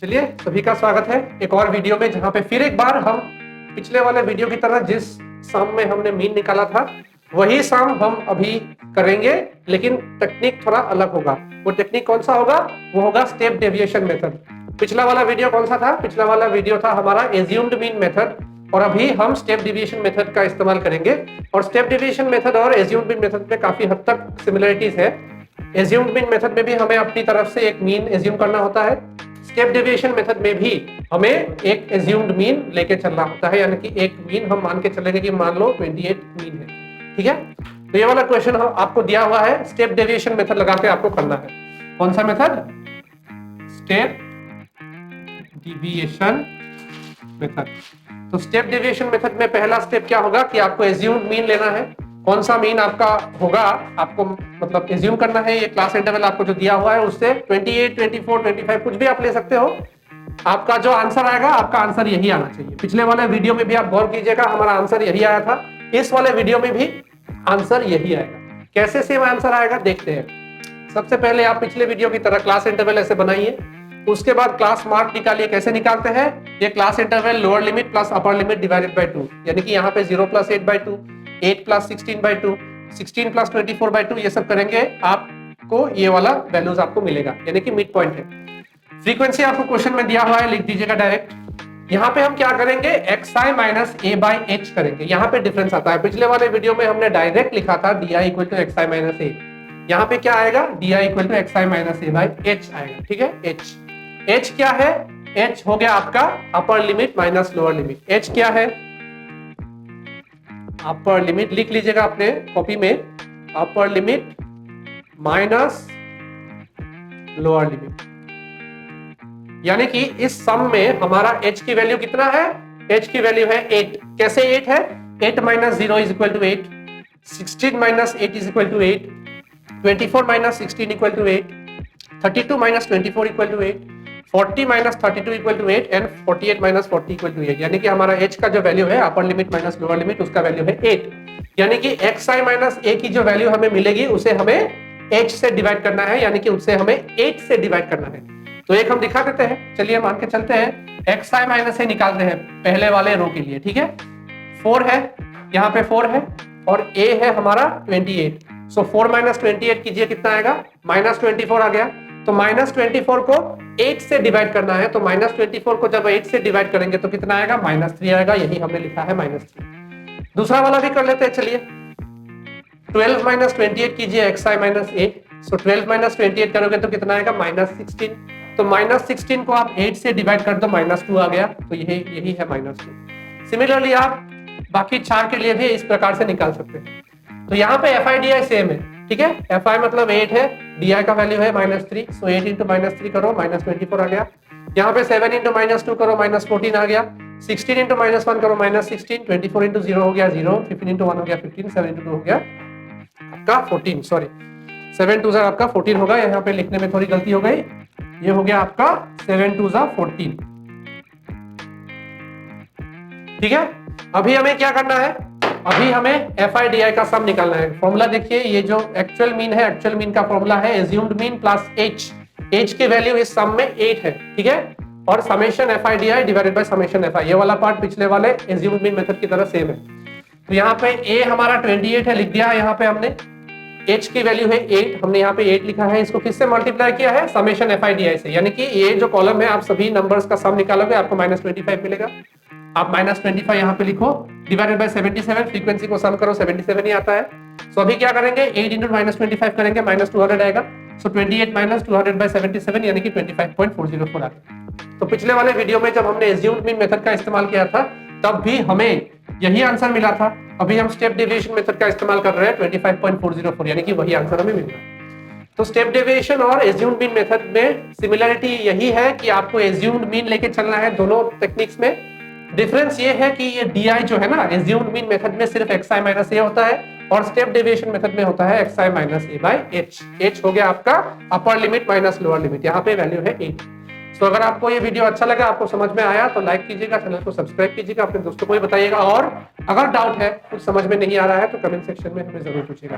चलिए सभी का स्वागत है एक और वीडियो में, जहां पे फिर एक बार हम पिछले वाले वीडियो की तरह जिस सम में हमने मीन निकाला था वही सम हम अभी करेंगे, लेकिन टेक्निक थोड़ा अलग होगा। वो टेक्निक कौन सा होगा? वो होगा स्टेप डेविएशन मेथड। पिछला वाला वीडियो कौन सा था? पिछला वाला वीडियो था हमारा एज्यूम्ड मीन मेथड, और अभी हम स्टेप डेविएशन मेथड का इस्तेमाल करेंगे। और स्टेप डेविएशन मेथड और एज्यूम्ड मीन मेथड में काफी हद तक सिमिलरिटीज है। एज्यूम्ड मीन मेथड में भी हमें अपनी तरफ से एक मीन एज्यूम करना होता है, स्टेप डेविएशन मेथड में भी हमें एक एज्यूम्ड मीन लेके चलना होता है, यानी कि एक मीन हम मान के चलेंगे कि मान लो 28 मीन है। ठीक है, तो ये वाला क्वेश्चन आपको दिया हुआ है, स्टेप डेविएशन मेथड लगा के आपको करना है। कौन सा मेथड? Step deviation method. तो स्टेप डेविएशन मेथड में पहला स्टेप क्या होगा कि आपको एज्यूम्ड मीन लेना है। कौन सा मीन आपका होगा, आपको मतलब एज्यूम करना है। ये क्लास इंटरवल आपको जो दिया हुआ है उससे 28, 24, 25 कुछ भी आप ले सकते हो। आपका जो आंसर आएगा, आपका आंसर यही आना चाहिए। पिछले वाले वीडियो में भी आप गौर कीजिएगा, हमारा आंसर यही आया था। इस वाले वीडियो में भी आंसर यही आएगा। कैसे सेम आंसर आएगा देखते हैं। सबसे पहले आप पिछले वीडियो की तरह क्लास इंटरवल ऐसे बनाइए, उसके बाद क्लास मार्क निकालिए। कैसे निकालते हैं? ये class interval lower limit plus upper limit divided by 2, यानी कि यहाँ पे 0 + 8/2, 8 + 16/2, 16 + 24/2, ये सब करेंगे आपको ये वाला वैल्यूज आपको मिलेगा, यानी कि मिड पॉइंट है। फ्रीक्वेंसी आपको क्वेश्चन में दिया हुआ है, लिख दीजिएगा डायरेक्ट। यहाँ पे हम क्या करेंगे? xi - a/h करेंगे। यहाँ पे डिफरेंस आता है। पिछले वाले वीडियो में हमने डायरेक्ट लिखा था di = xi - a। यहाँ पे क्या आएगा? di = xi - a/h आएगा। ठीक है, h क्या है? h हो गया आपका upper limit minus lower limit. h क्या है? अपर लिमिट लिख लीजिएगा अपने कॉपी में, upper limit minus lower limit. यानी कि इस सम में हमारा h की वैल्यू कितना है? h की वैल्यू है 8। कैसे 8 है? 8 - 0 = 8, 16 - 8 = 8, 24 - 16 = 8, 32 - 24 = 8, 40 - 32 = 8 एंड 48 - 40 = 8। यानी कि हमारा h का जो वैल्यू है upper limit minus lower limit, उसका वैल्यू है 8। यानी कि xi - a की जो वैल्यू हमें मिलेगी उसे हमें h से डिवाइड करना है, यानी कि उससे हमें 8 से डिवाइड करना है। तो एक हम दिखा देते हैं, चलिए मान के चलते हैं। xi - a निकालते हैं पहले वाले रो के लिए। ठीक है, 4 है, यहाँ पे 4 है और a है हमारा 28। सो 4 - 28 कीजिए, कितना आएगा? -24 आ गया। तो -24 को 8 से डिवाइड करना है, तो -24 को जब 8 से डिवाइड करेंगे तो कितना आएगा? -3 आएगा। यही हमने लिखा है -3। दूसरा वाला भी कर लेते हैं, चलिए। 12 - 28 कीजिए xi - a। सो 12 - 28 करोगे तो कितना आएगा? -16। तो -16 को आप 8 से डिवाइड कर दो, -2 आ गया। तो यही है -2। सिमिलरली आप बाकी 4 के लिए भी इस प्रकार से निकाल सकते हैं। तो यहाँ पे fi di सेम है। ठीक है, fi मतलब 8 है, di का वैल्यू है -3। सो 8 × -3 करो, -24 आ गया। यहाँ पे 7 × -2 करो, -14 आ गया। 16 × -1 करो, -16, 24 × 0 हो गया 0, 15 × 1 हो गया 15, 7 × 2 हो गया आपका 14। सॉरी, 7 × 2 आपका 14 होगा। यहाँ पे लिखने में थोड़ी गलती हो गई, ये हो गया आपका 7 × 2 = 14। ठीक है, अभी हमें क्या करना है? अभी हमें fi di का सम निकालना है। फॉर्मूला देखिए, ये जो एक्चुअल मीन है, एक्चुअल मीन का फॉर्मूला है एज्यूम्ड मीन प्लस h की वैल्यू इस सम में 8 है। ठीक है, और summation fi di divided by summation fi। ये वाला पार्ट पिछले वाले एज्यूम्ड मीन मेथड की तरह सेम है। तो यहाँ पे a हमारा 28 है, लिख दिया है। यहाँ पे हमने h की वैल्यू है 8, हमने यहाँ पे 8 लिखा है। इसको किससे मल्टीप्लाई किया है? समेशन fi di से। यानी कि ये जो कॉलम है, आप सभी नंबर्स का सम निकालोगे, आपको -25 मिलेगा। आप -25 यहाँ पे लिखो, डिवाइडेड बाय 77। फ्रीक्वेंसी को सम करो, 77 ही आता है। सो अभी क्या करेंगे? 8 × -25 करेंगे, -200 आएगा। सो 28 - 200 बाय 77, यानी कि 25.404 आ गया। तो पिछले वाले वीडियो में जब हमने एज्यूम्ड मीन मेथड का इस्तेमाल किया था, तब भी हमें यही आंसर मिला था। अभी हम स्टेप डेविएशन मेथड का इस्तेमाल कर रहे हैं, 25.404, यानी कि वही आंसर हमें मिल रहा है। तो स्टेप डेविएशन और एज्यूम्ड मीन मेथड में सिमिलरिटी यही है कि आपको एज्यूम्ड मीन लेके चलना है दोनों टेक्निक्स में। डिफरेंस ये है कि ये di जो है ना, एज्यूम्ड मीन मेथड में सिर्फ xi - a होता है, और स्टेप डेविएशन मेथड में होता है xi - a/h। h हो गया आपका upper limit minus lower limit. यहाँ पे वैल्यू है 8। तो अगर आपको ये वीडियो अच्छा लगा, आपको समझ में आया, तो लाइक कीजिएगा, चैनल को सब्सक्राइब कीजिएगा, अपने दोस्तों को भी बताइएगा। और अगर डाउट है, कुछ समझ में नहीं आ रहा है, तो कमेंट सेक्शन में हमें जरूर पूछिएगा।